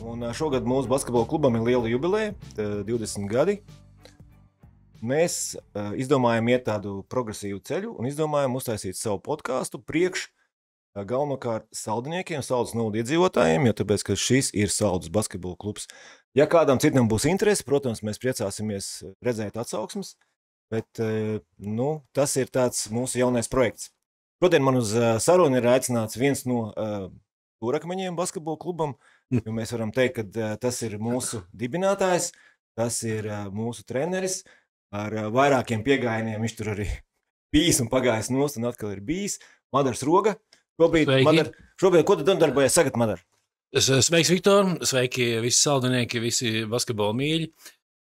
Un šogad mūsu basketbola klubam ir liela jubileja, 20 gadi. Mēs izdomājām iet tādu progresīvu ceļu un izdomājām uztaisīt savu podkāstu priekš galvenokārt Saldiniekiem, Saldus novada iedzīvotājiem, jo tāpēc, ka šis ir Saldus basketbola klubs. Ja kādam citam būs interese, protams, mēs priecāsimies redzēt atsauksmes, bet tas ir tāds mūsu jaunais projekts. Šodien man uz sarunu ir aicināts viens no stūrakmeņiem basketbola klubam, jo mēs varam teikt, ka tas ir mūsu dibinātājs, tas ir mūsu treneris ar vairākiem piegājieniem. Viņš tur arī bijis un pagājis nost un atkal ir bijis. Madars Roga. Šobrīd, ko tu darbojies tagad, Madar? Sveiks, Viktor. Sveiki visi saldinieki, visi basketbola mīļi.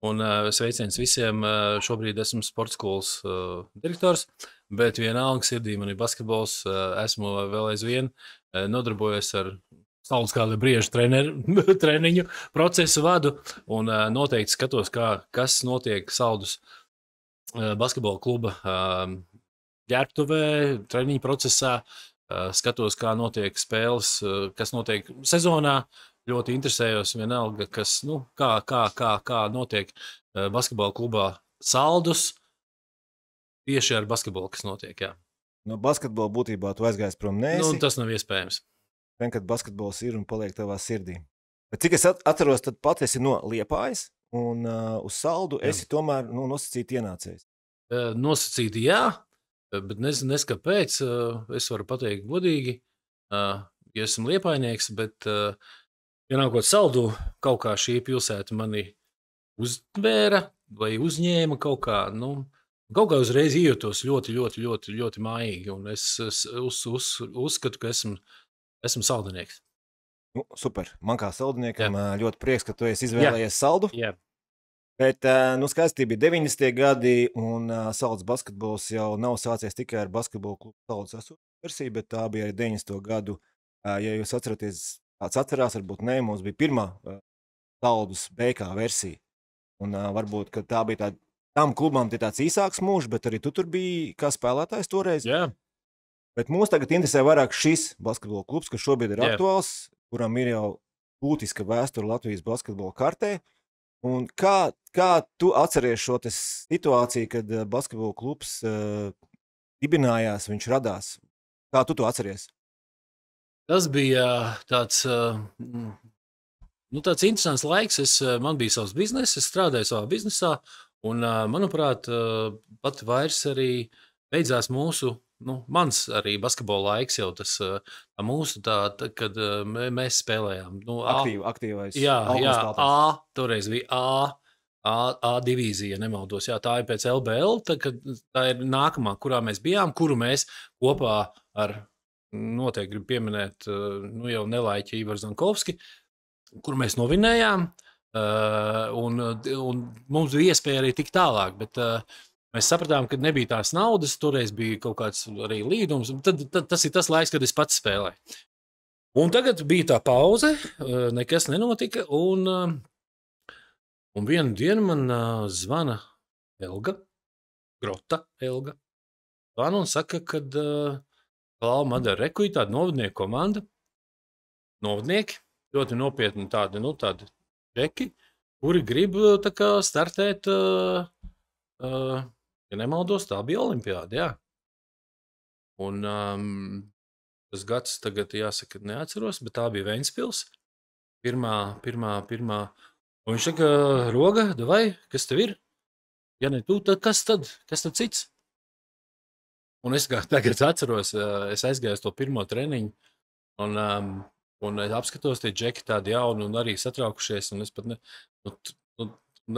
Un sveiciens visiem. Šobrīd esmu sporta skolas direktors, bet vienalga sirdī man ir basketbols. Esmu vēl aizvien nodarbojies ar Saldus kādu briežu treniņu procesu vadu un noteikti skatos, kas notiek Saldus basketbola kluba ģērbtuvē, treniņu procesā. Skatos, kā notiek spēles, kas notiek sezonā. Ļoti interesējos vienalga, kas, kā notiek basketbola klubā Saldus tieši ar basketbolu, kas notiek, jā. No basketbola būtībā tu aizgājis prom neesi? Tas nav iespējams. Vien, kad basketbols ir un paliek tavā sirdī. Bet cik es atceros, tad pat esi no Liepājas un uz Saldu esi tomēr nosacīti ienācējs. Nosacīti, jā. Bet nezinu, kāpēc. Es varu pateikt godīgi, ja esmu liepainieks, bet ienākot Saldu, kaut kā šī pilsēta mani uztvēra vai uzņēma kaut kā, kaut kā uzreiz iejutos ļoti mājīgi, un es uzskatu, ka esmu saldinieks. Super. Man kā saldiniekam ļoti prieks, ka tu esi izvēlējies Saldu. Jā. Bet, skaidrs, bija 90. gadi, un Saldus basketbols jau nav sācies tikai ar basketbolu klubu Saldus esošo versiju, bet tā bija arī 90. gadu. Ja jūs atceraties, tāds atcerās, varbūt ne, mums bija pirmā Saldus BK versija. Un varbūt, ka tā bija tam klubam tāds īsāks mūžs, bet arī tu tur biji kā spēlētājs toreiz. Jā. Bet mūs tagad interesē vairāk šis basketbola klubs, kas šobrīd ir aktuāls, kuram ir jau būtiska vēsture Latvijas basketbola kartē. Un kā tu atceries šo situāciju, kad basketbola klubs dibinājās, viņš radās? Kā tu to atceries? Tas bija tāds interesants laiks. Man bija savs bizness, es strādāju savā biznesā, un, manuprāt, pat vairs arī beidzās mūsu, mans arī basketbola laiks jau tas mūsu kad mēs spēlējām. Aktīvais. Jā, toreiz bija A divīzija, nemaldos. Jā, tā ir pēc LBL, tā ir nākamā, kurā mēs bijām, kuru mēs kopā ar, noteikti gribu pieminēt, jau nelaiķi Ivar Zankovski, kuru mēs novinējām, un mums bija iespēja arī tik tālāk, bet mēs sapratām, ka nebija tās naudas, toreiz bija kaut kāds arī līdums, un tad tas ir tas laiks, kad es pats spēlēju. Un tagad bija tā pauze, nekas nenotika, un vienu dienu man zvana Elga, Grota Elga, zvana un saka, kad Madara Rekuja, tāda novadnieku komanda, novadnieki, ļoti nopietni tādi džeki, kuri grib tā kā startēt, ja nemaldos, tā bija olimpiāda, jā. Un tas gads tagad, jāsaka, neatceros, bet tā bija Ventspils. Pirmā. Un viņš saka, Roga, davai, kas tev ir? Ja ne tu, tad kas tad? Kas tad cits? Un es tagad atceros, es aizgāju uz to pirmo treniņu, un es apskatos tie džeki tādi jauni un arī satraukušies, un es pat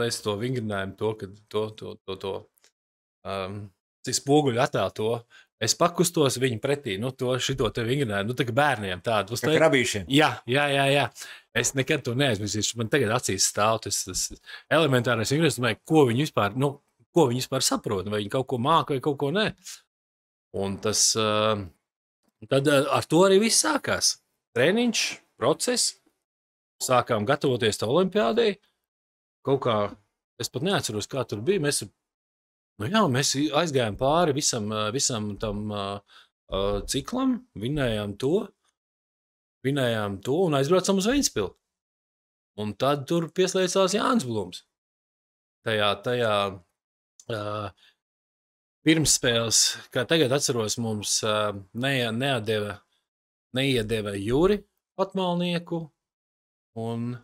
es to vingrinājumu, spoguļu attēlu to, es pakustos viņu pretī, šito te vingrinājumu, tā kā bērniem tādu. Kā krabīšiem. Jā. Es nekad to neaizmirsīšu, man tagad acīs stāv tas elementārais vingrinājumu, ko viņi vispār saprot, vai viņi kaut ko māka vai kaut ko nē. Un tas, tad ar to arī viss sākās. Treniņš, process, sākām gatavoties tā olimpiādei, kaut kā, es pat neatceros, kā tur bija, mēs aizgājām pāri visam tam ciklam, vinējām to un aizbraucam uz Ventspilu. Un tad tur pieslēdzās Jānis Blums. Tajā pirmsspēles, kā tagad atceros, mums neiedeva Juri Patmalnieku un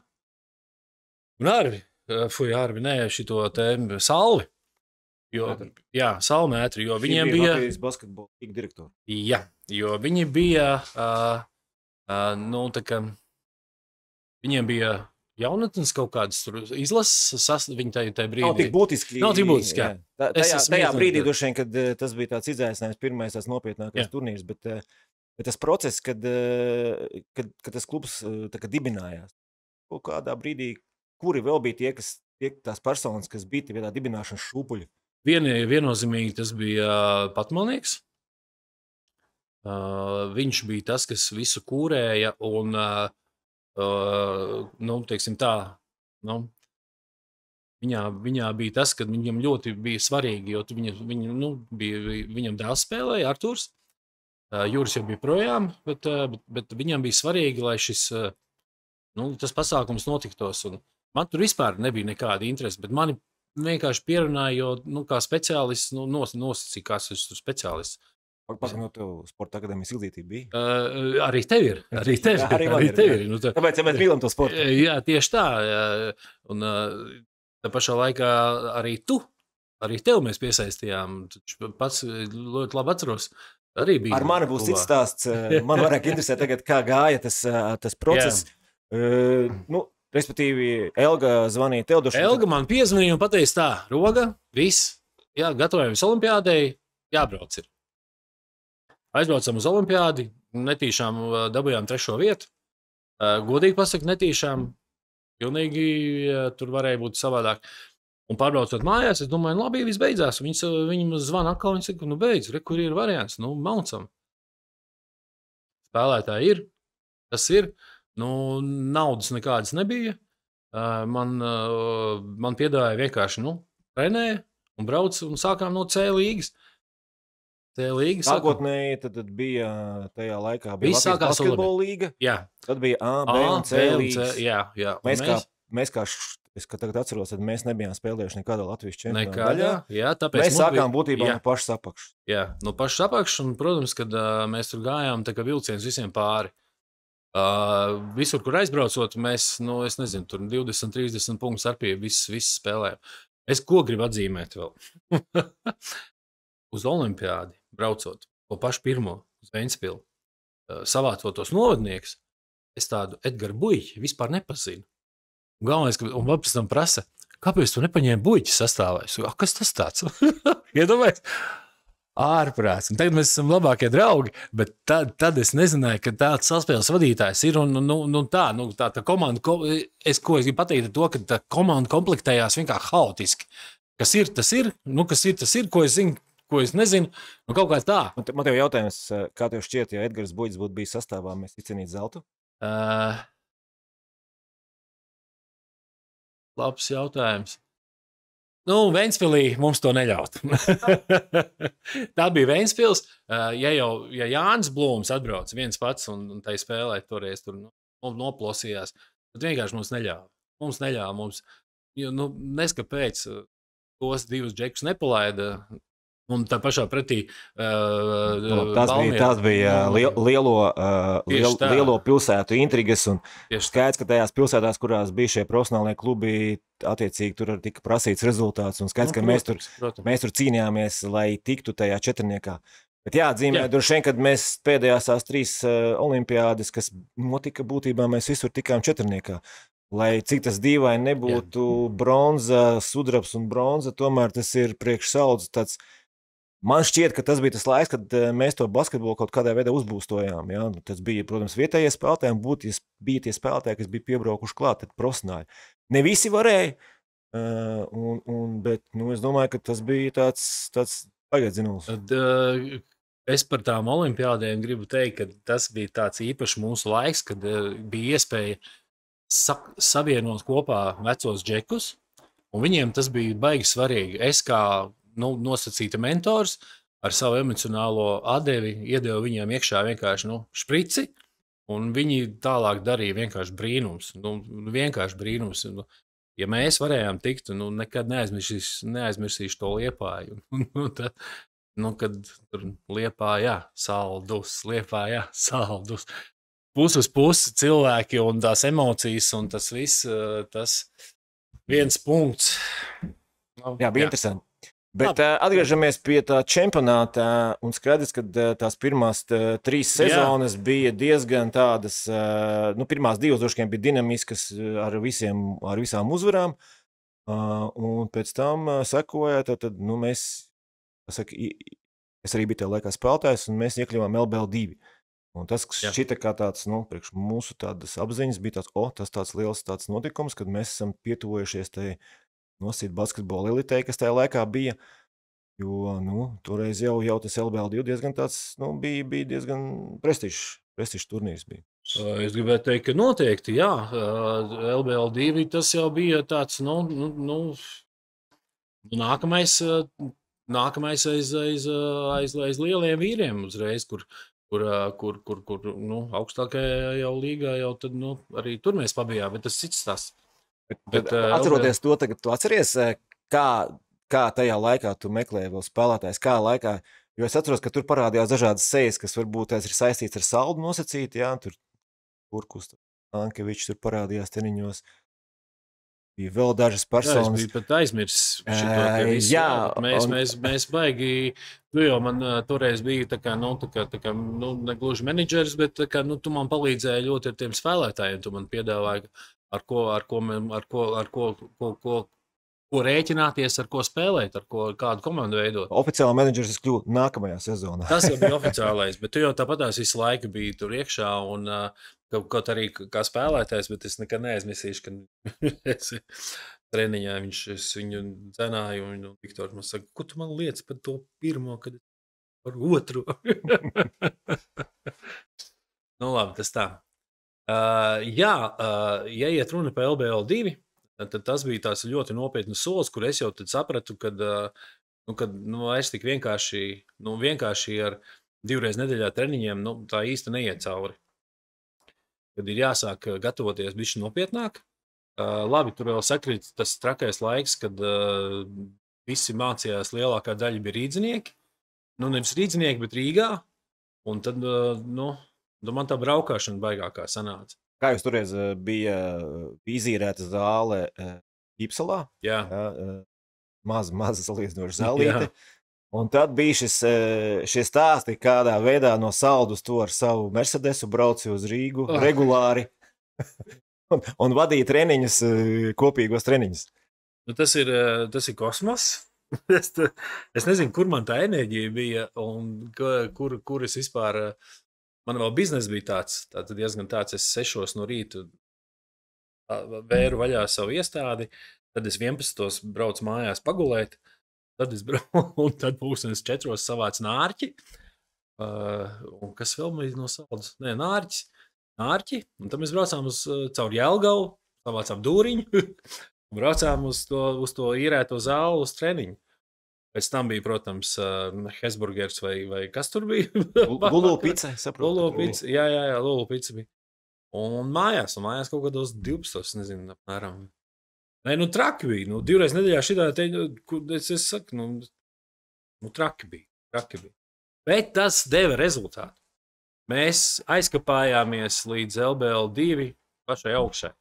Arvi, šito te Salvi. Salmētri, jo viņiem bija Latvijas basketbola līga direktori. Jā, jo viņi bija, viņiem bija jaunatnes kaut kādas izlases, viņi tajā brīdī. Nav tik būtiski. Jā. Tajā brīdī, dušiem, kad tas bija tāds izaicinājums, pirmais tās nopietnākais turnīrs, bet tas process, kad tas klubs dibinājās, kaut kādā brīdī, kuri vēl bija tās personas, kas bija tādā dibināšanas šūpuļa? Viennozīmīgi tas bija Patmalnieks. Viņš bija tas, kas visu kūrēja un, teiksim tā, viņā bija tas, ka viņam ļoti bija svarīgi, jo viņam dēls spēlēja, Arturs. Juris jau bija projām, bet viņam bija svarīgi, lai tas pasākums notiktos. Un man tur vispār nebija nekāda interese, bet mani vienkārši pierunāja, jo kā speciālists nosacīja, kas ir speciālists. Pagaidām, tev sporta akadēmijas izglītība bija? Arī tev ir. Arī tev ir. Tāpēc, ja mēs mīlam to sportu. Jā, tieši tā. Un tā pašā laikā arī tev mēs piesaistījām. Pats ļoti labi atceros. Arī bija. Ar mani būs cits stāsts. Man vairāk interesē tagad, kā gāja tas process. Respektīvi, Elga zvanīja tev. Elga man piezvanīja un pateica tā, Roga, viss, gatavojamies olimpiādei, jābrauc ir. Aizbraucam uz olimpiādi, netīšām dabujām 3. vietu. Godīgi pasaka, netīšām, pilnīgi tur varēja būt savādāk. Un pārbraucot mājās, es domāju, labi, viss beidzās. Viņi zvana atkal, viņi saka, beidz, kur ir variants, maucam. Spēlētāji ir, tas ir. Naudas nekādas nebija. Man piedāvāja vienkārši, trenēja un brauc un sākām no C līgas. Sākotnēji tad bija tajā laikā Latvijas basketbola līga. Jā. Tad bija A, B un C līgas. Jā. Mēs kā tagad atceros, tad mēs nebijām spēlējuši nekādā Latvijas čempionāta daļā. Jā, tāpēc mēs sākām būtībā no pašas apakšas. Jā, no pašas apakšas, un, protams, kad mēs tur gājām, tā kā vilciens visiem pāri. Visur, kur aizbraucot, mēs, es nezinu, tur 20-30 punktus ar pie visu spēlējām. Es ko gribu atzīmēt vēl? Uz olimpiādi braucot, to pašu pirmo, uz Ventspilu, savācot tos novadnieks, es tādu Edgaru Buļķi vispār nepazinu. Galvenais, un pēc tam prasa, kāpēc tu nepaņēmi Buļķi sastāvā? Kas tas tāds? Iedomājies? Ārprāts. Tagad mēs esam labākie draugi, bet tad es nezināju, ka tāds saspēles vadītājs ir tā komanda, es gribu pateikt to, ka tā komanda komplektējās vienkārši haotiski. Kas ir, tas ir, ko es zinu, ko es nezinu, kaut kā tā. Man tev jautājums, kā tev šķiet, ja Edgars Buļķis būtu bijis sastāvā, mēs izcenītu zeltu? Labs jautājums. Ventspilī mums to neļaut. Tā bija Ventspils. Ja Jānis Blūms atbrauc viens pats un tai spēlē toreiz tur noplosījās, tad vienkārši mums neļāva. Mums neļāva. Neskapēc tos 2 džekus nepalaida. Un tā pašā pretī tās bija lielo pilsētu intrigas, un skaidrs, ka tajās pilsētās, kurās bija šie profesionālie klubi, attiecīgi tur tika prasīts rezultāts, un skaidrs, ka mēs tur cīnījāmies, lai tiktu tajā četrniekā. Bet jāatzīmē, droši vien, kad mēs pēdējās tās 3 olimpiādes, kas notika būtībā, mēs visur tikām četrniekā. Lai cik tas dīvaini nebūtu bronza, sudrabs un bronza, tomēr tas ir priekš saudzes tāds. Man šķiet, ka tas bija tas laiks, kad mēs to basketbolu kaut kādā veidā uzbūstojām. Ja? Tas bija, protams, vietējie spēlētāji, un bija tie spēlētāji, kas bija piebraukuši klāt, tad profesionāļi. Ne visi varēja, bet es domāju, ka tas bija tāds pagaidzinuls. Es par tām olimpiādēm gribu teikt, ka tas bija tāds īpašs mūsu laiks, kad bija iespēja savienot kopā vecos džekus, un viņiem tas bija baigi svarīgi. Es kā nosacīta mentors ar savu emocionālo atdevi iedevu viņiem iekšā vienkārši šprici Un viņi tālāk darīja vienkārši brīnums. Vienkārši brīnums. Ja mēs varējām tikt, nekad neaizmirsīšu to Liepāju. Kad tur Liepājā saldus, Pus uz pusi cilvēki un tās emocijas un tas viss, tas viens punkts. Jā, bija interesanti. Bet atgriežamies pie tā čempionāta un skaidrs, ka tās pirmās 3 sezonas bija diezgan tādas, pirmās 2 drošiem bija dinamiskas ar visām uzvarām, un pēc tam sekoja, tad mēs, es arī biju tajā laikā spēlētājs, un mēs iekļuvām LBL 2. Un tas šķita kā tāds, priekš mūsu tādas apziņas bija tāds, tāds liels tāds notikums, kad mēs esam pietuvojušies tai nosīt basketbola elitei, kas tajā laikā bija, jo, toreiz jau tas LBL 2 diezgan tāds, bija diezgan prestižs turnīrs bija. Es gribētu teikt, ka noteikti, jā, LBL 2 tas jau bija tāds, nākamais aiz lieliem vīriem uzreiz, kur augstākajā jau līgā jau tad, arī tur mēs pabijām, bet tas cits tas. Bet atceroties to, tagad tu atceries, kā tajā laikā tu meklēji vēl spēlētājs, kā laikā, jo es atceros, ka tur parādījās dažādas sejas, kas varbūt ir saistīts ar saldu nosacīt, jā, tur Kurkus, Ankevičs tur parādījās teniņos, bija vēl dažas personas. Jā, es biju pat aizmirsis šito te visu. Jā. Mēs baigi, jo man toreiz bija tā kā, negluži menedžeris, bet tā kā, tu man palīdzēji ļoti ar tiem spēlētājiem, tu man piedāvāji, ar ko rēķināties, ar ko spēlēt, kādu komandu veidot. Oficiāli menedžeris es kļuvu nākamajā sezonā. Tas jau bija oficiālais, bet tu jau tāpatās visu laiku biji tur iekšā un kaut arī kā spēlētājs, bet es nekad neaizmirsīšu, ka es treniņā es viņu dzenāju un Viktors man saka, ko tu man liec par to pirmo, kad par otru? Labi, tas tā. Ja iet runa par LBL 2, tad tas bija tās ļoti nopietnas solis, kur es jau tad sapratu, kad es tik vienkārši ar 2 reizes nedēļā treniņiem, tā īsti neiet cauri. Kad ir jāsāk gatavoties bišķi nopietnāk. Labi, tur vēl sakrīt tas trakais laiks, kad visi mācījās, lielākā daļa bija rīdzinieki. Nevis rīdzinieki, bet Rīgā. Un tad, man tā braukāšana baigākā sanāca. Kā jūs toreiz bija izīrēta zāle Ipsalā? Jā. Maza salīdzinoša zālīte. Un tad bija šie stāsti, kādā veidā no Saldus to ar savu Mercedesu brauci uz Rīgu regulāri un vadīja treniņus, kopīgos treniņus. Tas ir kosmos. Es nezinu, kur man tā enerģija bija un kur es vispār... Man vēl bizness bija tāds diezgan tāds, es 6 no rīta vēru vaļā savu iestādi, tad es 11 braucu mājās pagulēt, tad es braucu, un tad pūkstens 4 savāc nārķi, un kas vēl bija no Saldus? Nē, nārķi, un tad mēs braucām caur Jelgavu, savācām dūriņu, un braucām uz to īrēto zāli uz treniņu. Pēc tam bija, protams, Hesburgers vai kas tur bija? Lulu pica, saprotu. Lulu pica, jā, Lulu pica bija. Un mājās kaut kādos 12, nezinu, apmēram. Nē, traki bija. 2 reizes nedēļā šitā es saku, traki bija. Bet tas deva rezultātu. Mēs aizkapājāmies līdz LBL 2 pašai augšai.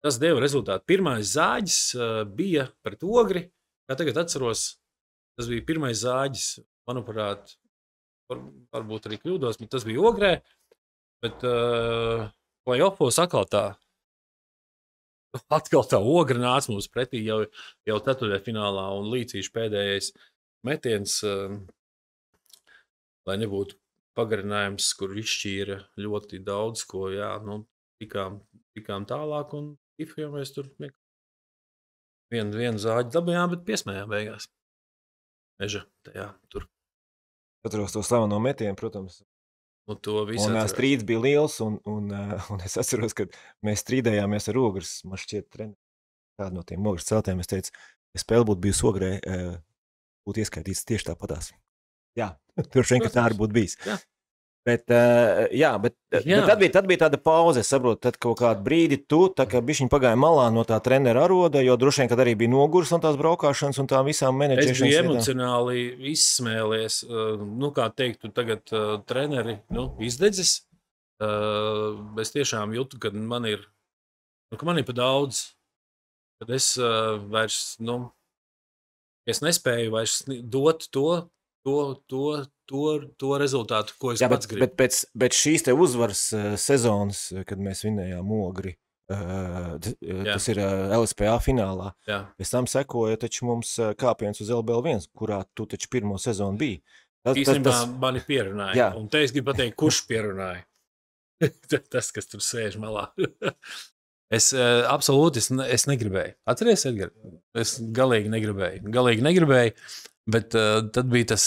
Tas deva rezultātu. Pirmais zāģis bija pret Ogri. Kā tagad atceros, tas bija pirmais zāģis, manuprāt, varbūt arī kļūdos, bet tas bija Ogrē, bet play-offos atkal tā Ogra nāca mums pretī jau 4. finālā un līdzīši pēdējais metiens, lai nebūtu pagarinājums, kur izšķīra ļoti daudz, ko, tikām tālāk un jau mēs tur vienu zāģi dabījām, bet piesmējām beigās. Meža tajā tur. Atceros to slaveno metienu, protams. Un to visu atceros. Strīds bija liels, un es atceros, ka mēs strīdējāmies ar Ogras, man šķiet treneri. Kādu no tiem Ogras celtiem, es teicu, ja spēle būtu bijusi Ogrē, būtu ieskaitīts tieši tāpatās. Jā, tur šeit, ka tā arī būtu bijis. Jā. Bet tad bija tāda pauze, es saprotu, tad kaut kādu brīdi tu tā kā bišķiņ pagāja malā no tā trenera aroda, jo droši vien, kad arī bija nogurs no tās braukāšanas un tā visām menedžēšanas. Es biju emocionāli izsmēlies, kā teikt, tu tagad treneri, izdedzis. Es tiešām jūtu, ka man ir pa daudz, kad es vairs, es nespēju vairs dot to rezultātu, ko es pats gribu. Bet šīs te uzvaras sezonas, kad mēs vinējām Ogri, tas ir LSPA finālā. Jā. Pēc tam sekoja taču mums kāpiens uz LBL1, kurā tu taču pirmo sezonu biji. Īstenībā mani pierunāja. Jā. Un te es gribu pateikt, kurš pierunāja. Tas, kas tur sēž malā. Es absolūti es negribēju. Atceries, Edgar? Es galīgi negribēju. Bet tad bija tas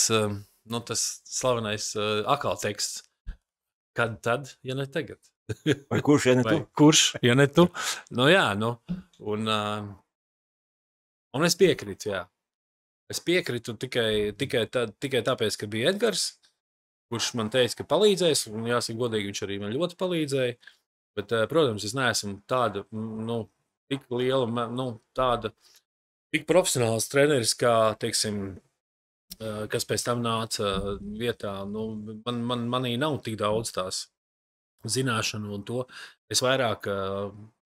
slavenais akāls teksts. Kad tad, ja ne tagad? Vai kurš, ja ne tu? Kurš, ja ne tu? Un es piekrītu, jā. Es piekrītu tikai tāpēc, ka bija Edgars, kurš man teica, ka palīdzēs, un jāsaka godīgi, viņš arī man ļoti palīdzēja. Bet, protams, es neesmu tāda, tik liela, tāda, tik profesionāls treneris, kā, teiksim, kas pēc tam nāca vietā. Manī nav tik daudz tās zināšanu un to. Es vairāk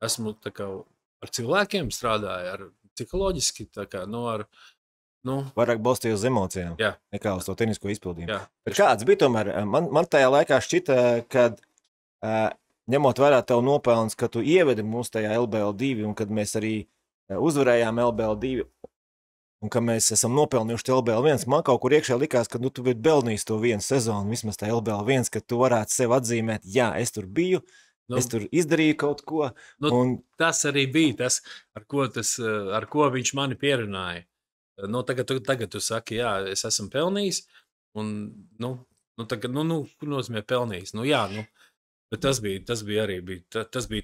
esmu tā kā ar cilvēkiem strādāju, ar psiholoģiski, tā kā, vairāk balstījos uz emocijām, jā, nekā uz to tehnisko izpildījumu. Jā. Bet kāds bija tomēr, man tajā laikā šķita, kad ņemot vērā tev nopelns, ka tu ievedi mūs tajā LBL2 un kad mēs arī uzvarējām LBL2 un ka mēs esam nopelnījuši LBL1, man kaut kur iekšā likās, ka tu biji pelnījis to vienu sezonu, vismaz tā LBL1, ka tu varētu sev atzīmēt, jā, es tur biju, es tur izdarīju kaut ko. Tas arī bija tas, ar ko viņš mani pierunāja. Tagad tu saki, jā, es esmu pelnījis, un, tagad, kur nozīmē pelnījis? Bet tas bija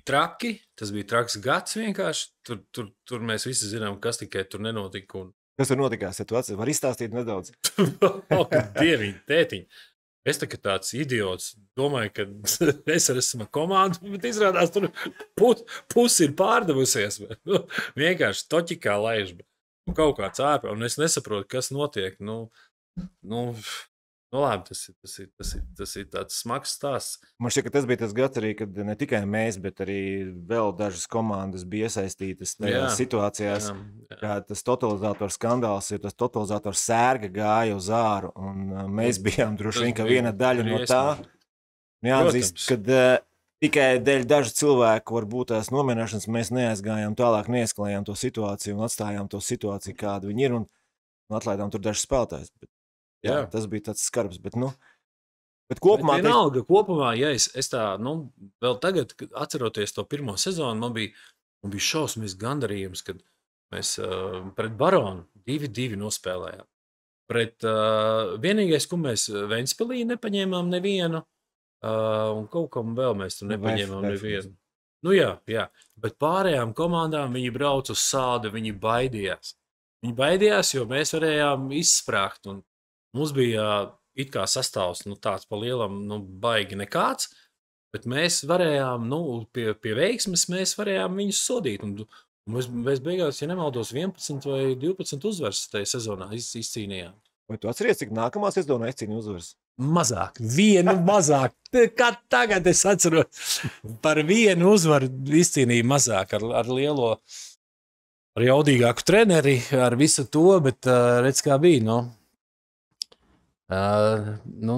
traki, tas bija traks gads vienkārši, tur mēs visi zinām, kas tikai tur nenotika. Kas tur notikās, ja tu atceries? Var izstāstīt nedaudz? Dieviņ, tētiņ. Es tā kā tāds idiots domāju, ka es esmu komandu, bet izrādās tur pusi ir pārdevusies. Vienkārši toķikā laiž. Kaut kāds ārpā, un es nesaprotu, kas notiek. Labi, tas ir tāds smags stāsts. Man šķiet, ka tas bija tas gads arī, kad ne tikai mēs, bet arī vēl dažas komandas bija iesaistītas tajās situācijās, kā tas totalizators skandāls, jo tas totalizators sērga gāja uz āru, un mēs bijām droši vien, ka viena daļa no tā. Jāatzīst, kad tikai dēļ dažu cilvēku varbūt tās nomierināšanas mēs neaizgājām tālāk, neeskalējām to situāciju un atstājām to situāciju, kāda viņi ir, un atlaidām tur dažus spēlētājus. Jā, tas bija tāds skarbs, bet kopumā... Kopumā, ja es tā, vēl tagad, atceroties to pirmo sezonu, man bija šausmīgs gandarījums, kad mēs pret Baronu 2-2 nospēlējām. Vienīgais, ko mēs Ventspilī nepaņēmām nevienu, un kaut kam vēl mēs tur nepaņēmām nevienu. Jā, bet pārējām komandām viņi brauc uz Sādu, viņi baidījās. Viņi baidījās, jo mēs varējām izsprāgt, un mums bija it kā sastāvs tāds pa lielam baigi nekāds, bet mēs varējām, pie veiksmes mēs varējām viņus sodīt. Un mēs beigās, ja nemaldos, 11 vai 12 uzvaras tajā sezonā izcīnījām. Vai tu atceries, cik nākamā sezonā izcīnīja uzvaras? Mazāk, vienu mazāk. Kā tagad es atceros, par vienu uzvaru izcīnīja mazāk ar lielo, ar jaudīgāku treneri, ar visu to, bet redz kā bija,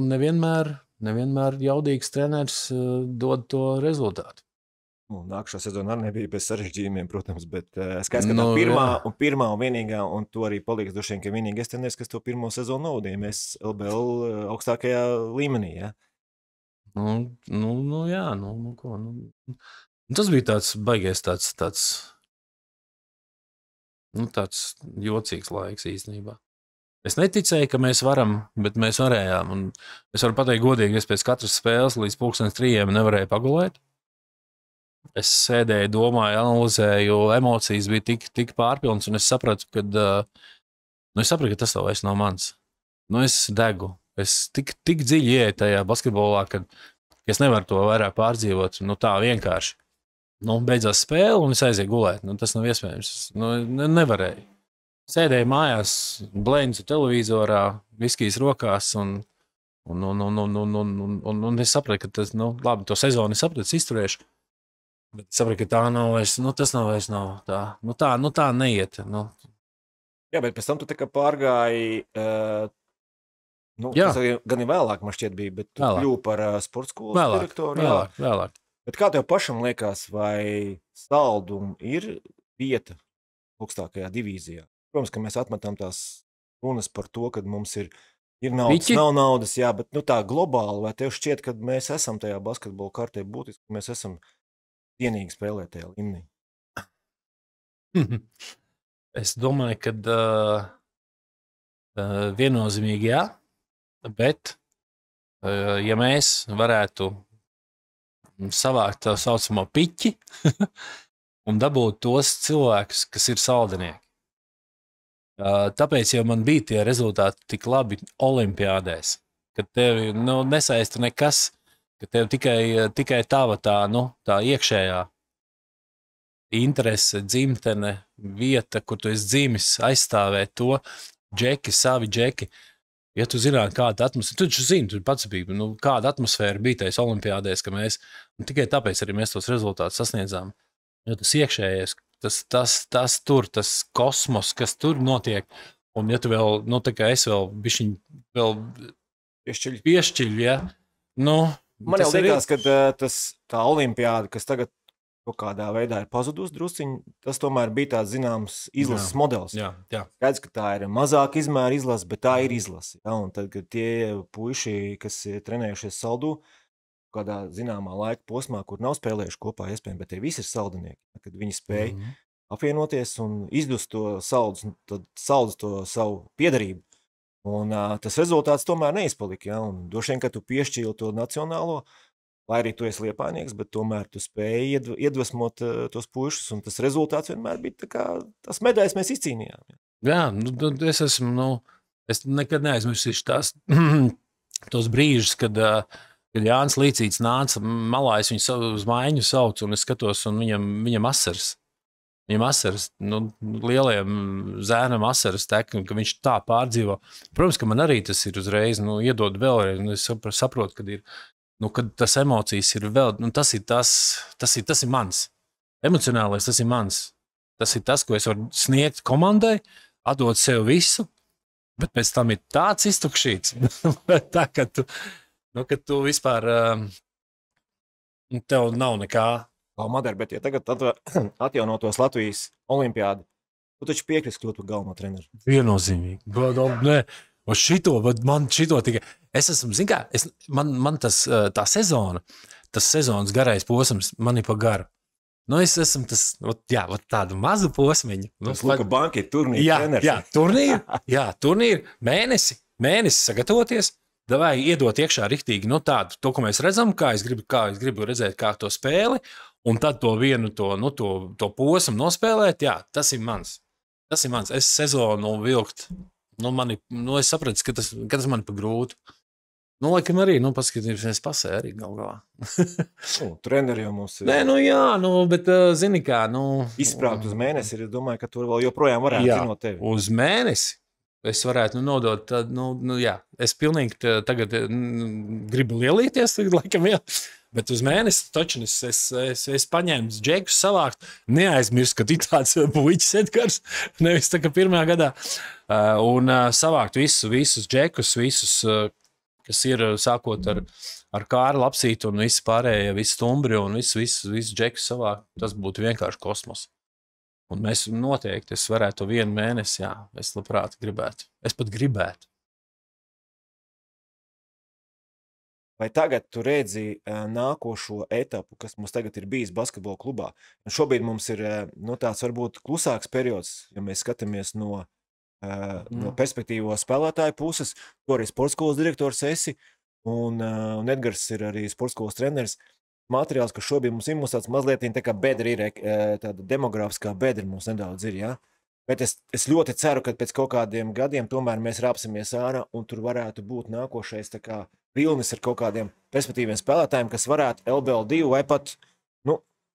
nevienmēr jaudīgs treneris dod to rezultātu. Nākamā sezona arī nebija bez sarežģījumiem, protams, bet skaidrs, ka tā pirmā un vienīgā, un to arī paliks droši vien, ka vienīgais treneris, kas to pirmo sezonu novadīja, mēs LBL augstākajā līmenī, jā? Tas bija tāds baigais tāds jocīgs laiks īstenībā. Es neticēju, ka mēs varam, bet mēs varējām. Un es varu pateikt godīgi, es pēc katras spēles līdz 3:00 nevarēju pagulēt. Es sēdēju, domāju, analizēju, emocijas bija tik pārpilnas, un es sapratu, ka tas vēl vairs nav mans. Es degu. Es tik dziļi ieeju tajā basketbolā, ka es nevaru to vairāk pārdzīvot. Nu, tā vienkārši. Nu, beidzās spēle, un es aizēju gulēt. Nu, tas nav iespējams. Nu, nevarēju. Sēdēju mājās, blēņu televizorā, viskijas rokās, un es sapratu, ka tas, nu, labi, to sezonu es sapratu, izturēšu. Bet es sapratu, ka tā nav vairs, nu, tas nav vairs nav tā. Nu, tā neiet. Nu. Jā, bet pēc tam tu tā kā pārgāji, tas gan ir vēlāk, man šķiet bija, bet tu kļūpi par sporta skolas direktoru. Vēlāk. Bet kā tev pašam liekas, vai Saldum ir vieta augstākajā divīzijā? Protams, ka mēs atmetam tās runas par to, ka mums ir naudas, nav naudas, jā, bet nu, tā globāli, vai tev šķiet, ka mēs esam tajā basketbola kartē būtiski, ka mēs esam cienīgi spēlēt tajā līmenī? Es domāju, ka viennozīmīgi jā, bet ja mēs varētu savākt tā saucamo piķi un dabūt tos cilvēkus, kas ir saldinieki. Tāpēc jau man bija tie rezultāti tik labi olimpiādēs, ka tevi nesaista nekas, ka tev tikai tava tā iekšējā interese, dzimtene, vieta, kur tu esi dzimis, aizstāvēt to, savi džeki. Ja tu zinātu, kāda atmosfēra, tu zini, tu pats biji, kāda atmosfēra bija tajās olimpiādēs, ka mēs, tikai tāpēc arī mēs tos rezultātus sasniedzām. Jo tas iekšējais, tas tur, tas kosmos, kas tur notiek, un ja tu vēl, tā kā es vēl bišķiņ vēl piešķiļ, ja, man jau liekas, ka tā olimpiāda, kas tagad kādā veidā ir pazudus drusciņi, tas tomēr bija tāds zināms izlases modelis. Jā. Skaidrs, ka tā ir mazāk izmēra izlase, bet tā ir izlase. Ja? Un tad, kad tie puiši, kas ir trenējušies Saldu, kādā zināmā laika posmā, kur nav spēlējuši kopā iespējami, bet tie visi ir saldinieki, kad viņi spēja apvienoties un izdust to Saldus to savu piedarību. Un tas rezultāts tomēr neizpalika. Ja? Un droši vien, ka tu piešķīli to nacionālo, lai arī tu esi liepājnieks, bet tomēr tu spēji iedvesmot tos puišus, un tas rezultāts vienmēr bija tā kā tās medaļas mēs izcīnījām. Jā, es esmu, es nekad neaizmirsīšu tos brīžus, kad Jānis Līcīts nāca malā, es viņu uz mājiņu saucu, un es skatos, un viņam asaras. Viņam asaras, lielajam zēnam asaras tek, ka viņš tā pārdzīvo. Protams, ka man arī tas ir uzreiz, iedod vēlreiz, un es saprotu, kad ir, kad tas emocijas ir vēl, tas ir mans. Emocionālais tas ir mans. Tas ir tas, ko es varu sniegt komandai, atdot sev visu, bet pēc tam ir tāds iztukšīts. Tā, ka tu vispār, tev nav nekā. Madara, bet ja tagad atjaunotos Latvijas olimpiādi, tu taču piekrist kļūt par galveno treneru. Viennozīmīgi. Man šito tikai. Es esmu, zin kā, man tā sezona, tas sezonas garais posms, man ir pa garu. Es esmu tādu mazu posmiņu. Tas Luka Banka ir turnīra treners. Turnīra, mēnesi sagatavoties, davai iedot iekšā riktīgi, tādu, to, ko mēs redzam, kā es gribu redzēt, kā to spēli, un tad to vienu, to posmu nospēlēt, tas ir mans. Tas ir mans. Es sezonu vilkt. Es sapratu, ka tas man pa grūtu. Laikam arī, paskatīsimies pasē arī galvā. Treneri jau mums ir. Bet zini kā, izsprāgt uz mēnesi, es domāju, ka tur vēl joprojām varētu zinot tevi. Uz mēnesi es varētu nodot, es pilnīgi tagad gribu lielīties, laikam, bet uz mēnesi taču es paņēmu džekus savākt, neaizmirst, ka ir tāds puiķis Edgars, nevis tā kā pirmā gadā, un savākt visus džekus, visus, kas ir sākot ar Kārli Lapsītu un visi pārējie, visi stumbri un visu džekus savākt, tas būtu vienkārši kosmos. Un mēs noteikti, es varētu to vienu mēnesi, es labprāt gribētu. Es pat gribētu. Vai tagad tu redzi nākošo etapu, kas mums tagad ir bijis basketbola klubā? Un šobrīd mums ir tāds varbūt klusāks periods, ja mēs skatāmies no perspektīvo spēlētāju puses, to arī sportskolas direktors esi, un Edgars ir arī sportskolas treneris. Materiāls, ka šobrīd mums ir tāds mazliet tā kā bedra ir, tāda demogrāfiskā bedra mums nedaudz ir, Bet es ļoti ceru, ka pēc kaut kādiem gadiem tomēr mēs rāpsimies ārā un tur varētu būt nākošais tā kā vilnis ar kaut kādiem perspektīviem spēlētājiem, kas varētu LBL2 vai pat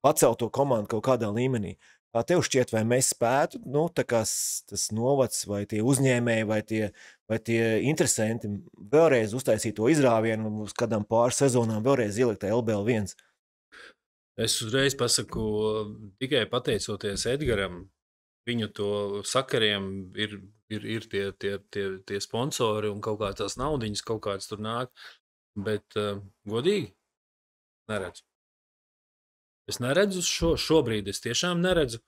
pacelt to komandu kaut kādā līmenī. Kā tev šķiet, vai mēs spētu, tā kā tas novads vai tie uzņēmēji vai tie interesanti vēlreiz uztaisīt to izrāvienu un uz kādām pāris sezonām vēlreiz ielikt LBL1? Es uzreiz pasaku, tikai pateicoties Edgaram, viņu to sakariem ir tie sponsori un kaut kā tās naudiņas kaut kāds tur nāk, bet godīgi neredzu. Es neredzu šobrīd, es tiešām neredzu,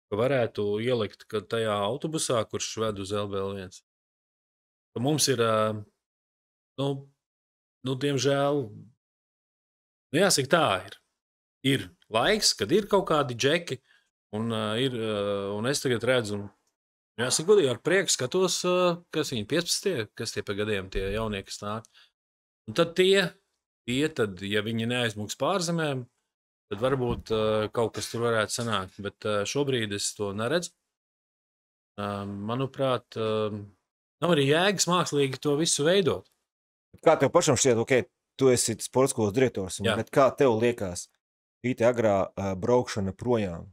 ka varētu ielikt tajā autobusā, kurš ved uz LBL1. Ka mums ir, diemžēl, jāsaka tā ir laiks, kad ir kaut kādi džeki, un es tagad redzu, jāsaka godīgi, ar prieku skatos, kas viņi 15, kas tie pa gadiem, tie jaunie, kas nāk. Un tad tad, ja viņi neaizmuks pārzemēm, tad varbūt kaut kas tur varētu sanākt, bet šobrīd es to neredzu. Manuprāt, nav arī jēgas mākslīgi to visu veidot. Kā tev pašam šķiet, tu esi sportskolas direktors, bet kā tev liekas šī agrā braukšana projām?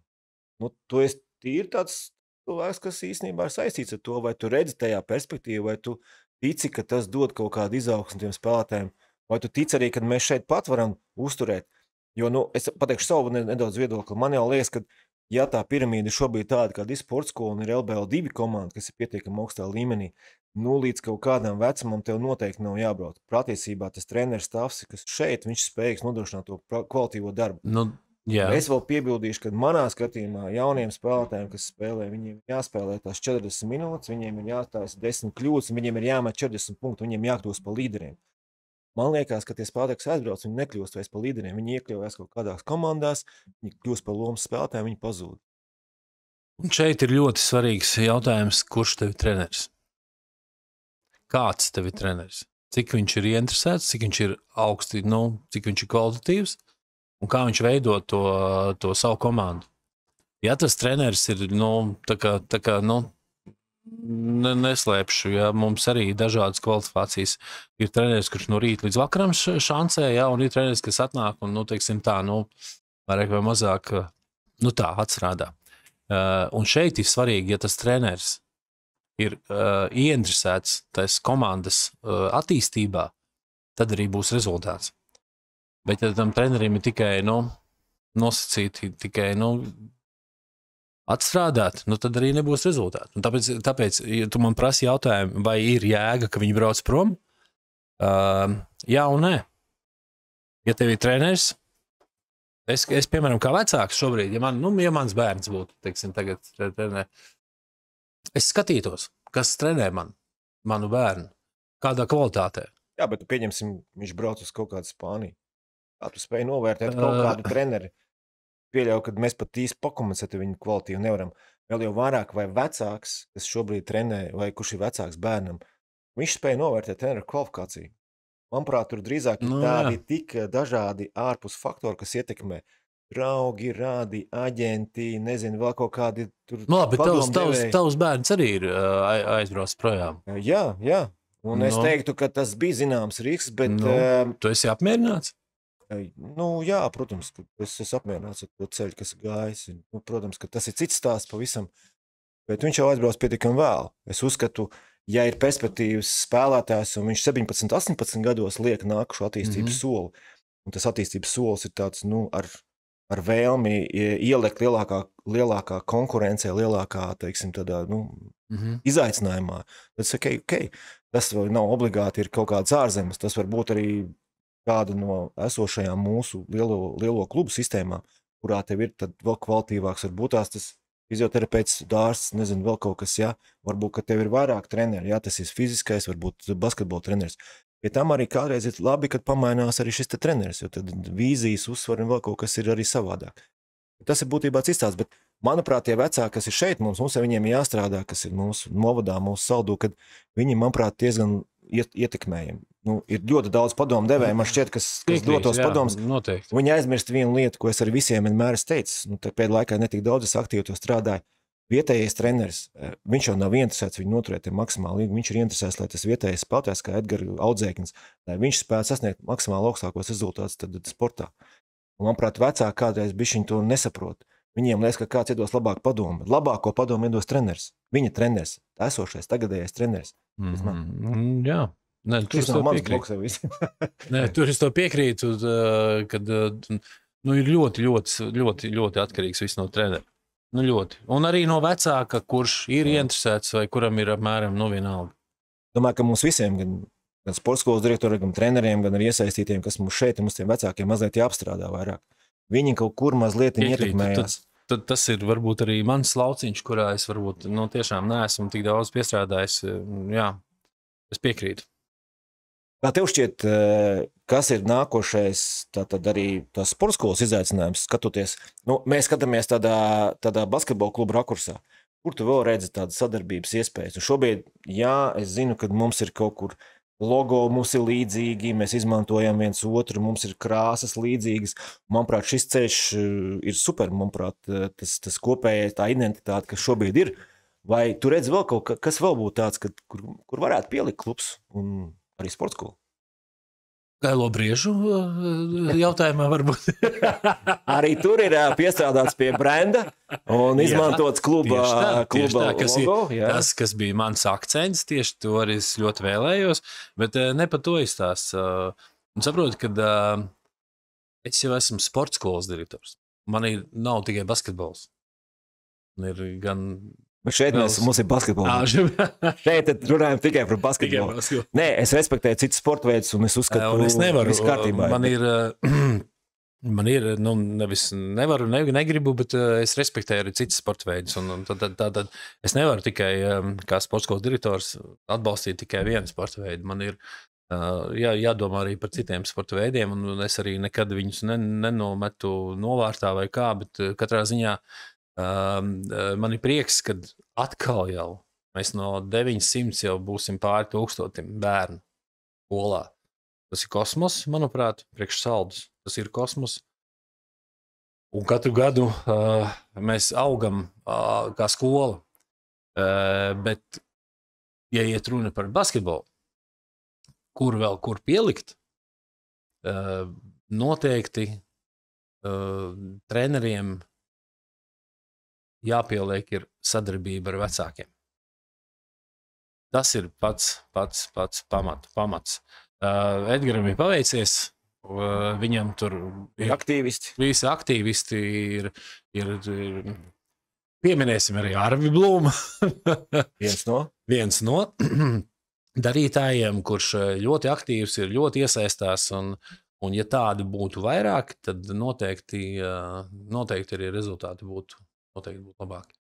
Tu esi tīri tāds cilvēks, kas īstenībā ir saistīts ar to, vai tu redzi tajā perspektīvu, vai tu tici, ka tas dod kaut kādu izaugsmu tiem spēlētājiem, vai tu tici arī, ka mēs šeit pat varam uzturēt. Jo, es pateikšu savu nedaudz viedokli. Man jau liekas, ka, ja tā piramīda šobrīd tāda, kāda ir sportskola un ir LBL2 komanda, kas ir pietiekami augstā līmenī, līdz kaut kādam vecumam tev noteikti nav jābrauc. Patiesībā tas treneris stāvs, kas šeit, viņš spējīgs nodrošināt to kvalitīvo darbu. Es vēl piebildīšu, ka manā skatījumā jauniem spēlētājiem, kas spēlē, viņiem jāspēlē tās 40 minūtes, viņiem ir jāstājas 10 kļūdas, viņiem ir jāmet 40 punktu, viņiem jākļūst par līderiem. Man liekas, ka tie spēlētāji, kas aizbrauc, viņi nekļūst vairs par līderiem. Viņi iekļaujas kaut kādās komandās, viņi kļūst par lomas spēlētājiem, viņi pazūd. Un šeit ir ļoti svarīgs jautājums, kurš tev ir treneris? Kāds tev ir treneris? Cik viņš ir ieinteresēts, cik viņš ir augsti, cik viņš ir kvalitatīvs un kā viņš veido to savu komandu. Ja tas treneris ir, neslēpšu, ja mums arī tādas kvalifikācijas ir treneris, kurš no rīta līdz vakaram šancē, ja, un ir treneris, kas atnāk un, vairāk vai mazāk, tā atstrādā. Un šeit ir svarīgi, ja tas treneris ir ieinteresēts tais komandas attīstībā, tad arī būs rezultāts. Bet ja tam trenerim ir tikai, nosacīti tikai, atstrādāt, tad arī nebūs rezultāti. Un tāpēc, ja tu man prasi jautājumu, vai ir jēga, ka viņi brauc prom? Jā un nē. Ja tev ir treneris, es piemēram, kā vecāks šobrīd, ja mans bērns būtu, tagad trenē, es skatītos, kas trenē manu bērnu, kādā kvalitātē. Jā, bet pieņemsim, viņš brauc uz kaut kādu Spāniju. Kā tu spēj novērtēt kaut kādu treneri? Pieļauju, ka mēs pat īsti pakomunicēt viņu kvalitīvu nevaram. Vēl jau vairāk vai vecāks, kas šobrīd trenē, vai kurš ir vecāks bērnam, viņš spēja novērtēt treneru kvalifikāciju. Manuprāt, tur drīzāk ir tādi tik dažādi ārpus faktori, kas ietekmē draugi, rādi, aģenti, nezinu, vēl kaut kādi tur padomdevēji. Tavs bērns arī ir aizbraucis projām. Jā. Un es teiktu, ka tas bija zināms risks, bet... Tu esi apmierināts? Jā, protams, ka es esmu apmierināts ar to ceļu, kas ir gājis. Protams, ka tas ir cits stāsts pavisam, bet viņš jau aizbrauc pietiekami vēl. Es uzskatu, ja ir perspektīvas spēlētājs un viņš 17, 18 gados liek nākušu attīstības soli, un tas attīstības solis ir tāds, ar vēlmi ielikt lielākā konkurencē, lielākā, tādā, izaicinājumā, tad es saku, tas nav obligāti ir kaut kāds ārzemes, tas var būt arī kāda no esošajām mūsu lielo klubu sistēmām, kurā tev ir tad vēl kvalitīvāks, varbūt tas fizioterapeits, dārsts, nezinu, vēl kaut kas, varbūt, ka tev ir vairāk treneri, tas ir fiziskais, varbūt basketbola treneris. Pie tam arī kādreiz ir labi, kad pamainās arī šis te treneris, jo tad vīzijas uzsvar un vēl kaut kas ir arī savādāk. Tas ir būtībā cits tāds, bet manuprāt, tie vecāki, kas ir šeit, mums ar viņiem jāstrādā, kas ir mūsu novadā, mūsu saldū, kad viņi, manuprāt, diezgan ietekmējami. Ir ļoti daudz padomu devēju, man šķiet, kas dotos padomus. Viņi aizmirst vienu lietu, ko es ar visiem vienmēr teicu. Pēdējā laikā netik daudz es aktīvi to strādāju. vietējais treneris, viņš jau nav interesēts viņu noturēt maksimāli līgu, viņš ir interesēts, lai tas vietējais spēlētājs, kā Edgars Audzēknis, lai viņš spētu sasniegt maksimāli augstākos rezultātus tad sportā. Un, manuprāt, vecāki kādreiz bišķiņ to nesaprot. Viņiem liekas, ka kāds iedos labāku padomu. Labāko padomu iedos treneris. Viņa treneris, esošais, tagadējais treneris. Jā. Nē, tur es to piekrītu. Nē, tur es to piekrītu, kad ir ļoti atkarīgs viss no trenera. Ļoti. Un arī no vecāka, kurš ir interesēts vai kuram ir apmēram vienalga. Domāju, ka mums visiem, gan sporta skolas direktoriem, gan treneriem, gan arī iesaistītiem, kas mums šeit, mums tiem vecākiem mazliet jāapstrādā vairāk. Viņi kaut kur mazliet ietekmējās. Tas ir varbūt arī mans lauciņš, kurā es varbūt tiešām neesmu tik daudz piestrādājis. Jā, es piekrītu. Kā tev šķiet, kas ir nākošais tātad arī tās sporta skolas izaicinājums, skatoties? Mēs skatāmies tādā basketbola kluba rakursā. Kur tu vēl redzi tādas sadarbības iespējas? Un šobrīd, jā, es zinu, ka mums ir kaut kur logo, mums ir līdzīgi, mēs izmantojam viens otru, mums ir krāsas līdzīgas. Manuprāt, šis ceļš ir super, manuprāt, tas kopējais tā identitāte, kas šobrīd ir. Vai tu redzi vēl kaut kas vēl būtu tāds, kur varētu pielikt klubs un arī sporta skola? Gailo briežu jautājumā varbūt. Arī tur ir piestrādāts pie brenda un izmantots kluba logo. Tas, kas bija mans akcents, tieši to arī es ļoti vēlējos, bet ne par to izstāst. Saprotu, ka es jau esmu sporta skolas direktors. Man nav tikai basketbols. Ir gan... Bet šeit mums ir basketbols. Šeit runājam tikai par basketbolu. Nē, es respektēju citus sporta veidus, un es uzskatu, ka viss kārtībā. Man ir, nevaru, negribu, bet es respektēju arī citus sporta veidus. Tad es nevaru tikai, kā sporta skolas direktors, atbalstīt tikai vienu sporta veidu. Man ir jādomā arī par citiem sporta veidiem, un es arī nekad viņus nenometu novārtā vai kā, bet katrā ziņā man ir prieks, ka atkal jau mēs no 900 jau būsim pāri 1000 bērnu skolā. Tas ir kosmos, manuprāt, priekš saldus. Tas ir kosmos. Un katru gadu mēs augam kā skola. Bet, ja iet runa par basketbolu, kur pielikt, noteikti treneriem jāpieliek ir sadarbība ar vecākiem. Tas ir pats pamats. Edgaram ir paveicies, viņam tur ir aktīvisti. Visi aktīvisti ir pieminēsim arī Arvi Blūmu. Viens no darītājiem, kurš ļoti aktīvs ir, ļoti iesaistās, un ja tādi būtu vairāk, tad noteikti arī rezultāti būtu labāki.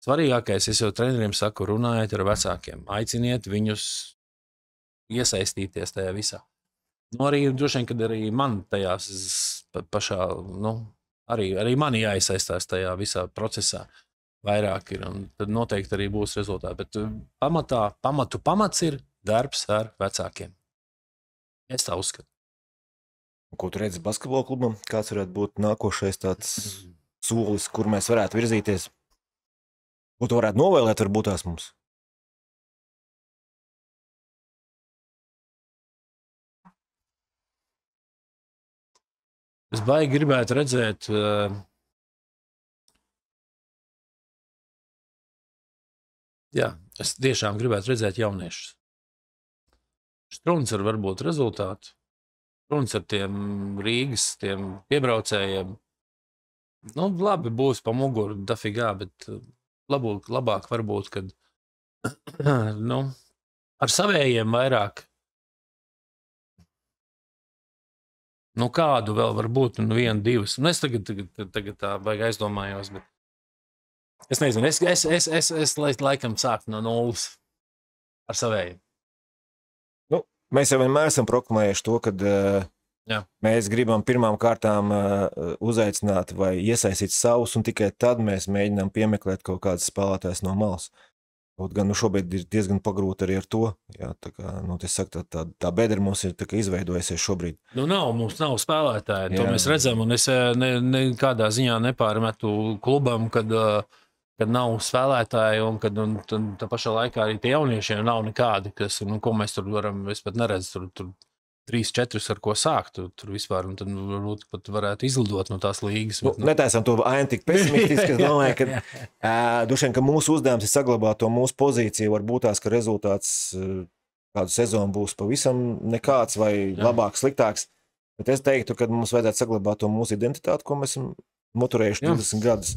Svarīgākais, es jau treneriem saku, runājiet ar vecākiem, aiciniet viņus iesaistīties tajā visā. Arī droši vien, kad arī man tajās pašā, arī mani jāiesaistās tajā visā procesā vairāk ir, un tad noteikti arī būs rezultāti. Bet pamats ir darbs ar vecākiem. Es tā uzskatu. Ko tu redzi basketbola klubam? Kāds varētu būt nākošais tāds solis, kur mēs varētu virzīties? Ko tu varētu novēlēt, varbūt tās mums? Es baigi gribētu redzēt es tiešām gribētu redzēt jauniešus. Struns ar varbūt rezultātu. Struns ar tiem Rīgas, tiem piebraucējiem. Labi būs pa muguru dafigā, bet labāk varbūt, kad ar savējiem vairāk. Kādu vēl var būt, 1, 2. Es tagad tā baigi aizdomājos, bet es nezinu, es laikam sāku no 0 ar savējiem. Mēs jau vienmēr esam proklamējuši to, kad mēs gribam pirmām kārtām uzaicināt vai iesaistīt savus, un tikai tad mēs mēģinām piemeklēt kaut kādas spēlētājas no malas. Kaut gan šobrīd ir diezgan pagrūti arī ar to. Jā, tā bedra mums ir izveidojusies šobrīd. Mums nav spēlētāji, to mēs redzam, un es nekādā ziņā nepārmetu klubam, kad kad nav spēlētāji un kad tā pašā laikā arī tie jauniešiem nav nekādi, ko mēs tur varam, es pat neredzu, tur 3-4 ar ko sākt, tur vispār, un tad varbūt pat varētu izlidot no tās līgas. Netaisam to ainu tik pesimistiski, es domāju, ka dušiem, ka mūsu uzdevums ir saglabāt to mūsu pozīciju, varbūt tās, ka rezultāts kādu sezonu būs pavisam nekāds vai labāks, sliktāks, bet es teiktu, ka mums vajadzētu saglabāt to mūsu identitāti, ko mēs esam motorējuši 20 gadus.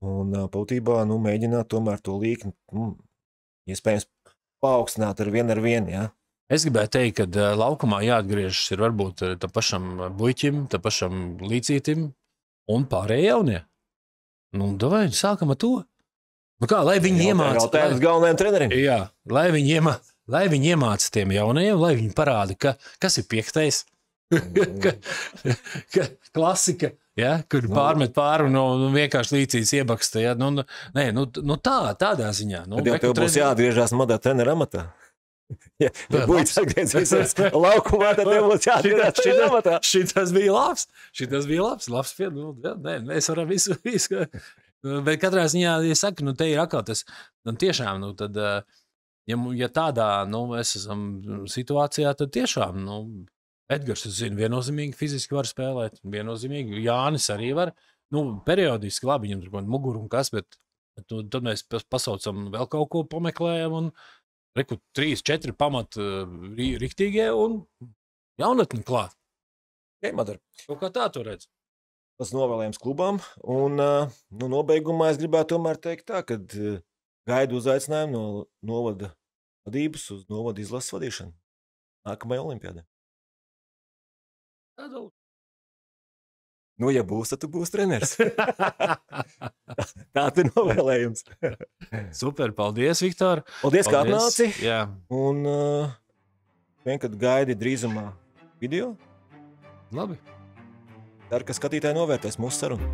Un būtībā mēģināt tomēr to līkni, iespējams, paaugstināt ar vienu, jā. Es gribēju teikt, ka laukumā jāatgriežas ir varbūt tam pašam Buļķim, tam pašam Līcītim un pārējie jaunie. Davai, sākam ar to. Kā, lai viņi iemāca... Jautājums galvenajam trenerim. Jā, lai viņi iemāca tiem jaunajiem, lai viņi parāda, kas ir piektais, klasika. Ja, kur pārmet pāri un vienkārši Līcītis iebaksta. Ja? Tādā ziņā. Tad jau tev būs jāatgriežās modā treneru amatā. Ja Buļķis atgriezīsies laukumā, tad tev būs jāatgriežās treneru amatā. Šitas bija labs. Labs mēs varam visu. Bet katrā ziņā, ja saka, te ir atkal tas, tiešām, tad, ja tādā, mēs esam situācijā, tad tiešām, Edgars, es zinu, viennozīmīgi fiziski var spēlēt, viennozīmīgi Jānis arī var, periodiski labi, viņam tur muguru un kas, bet tad mēs pasaucam vēl kaut ko pameklējam un 3-4 pamat riktīgie un jaunatni klāt. Kaut kā tā tu redz. Tas novēlējums klubām un nobeigumā es gribētu tomēr teikt tā, ka gaidu uzaicinājumu no novada vadības uz novada izlases vadīšanu nākamajā olimpiādē. Ja būs, tad tu būsi treneris. Tā ir novēlējums. Super, paldies, Viktor. Paldies, ka atnāci. Jā. Un kad gaidi drīzumā video. Labi. Ceru, ka skatītāji novērtēs mūsu sarunu.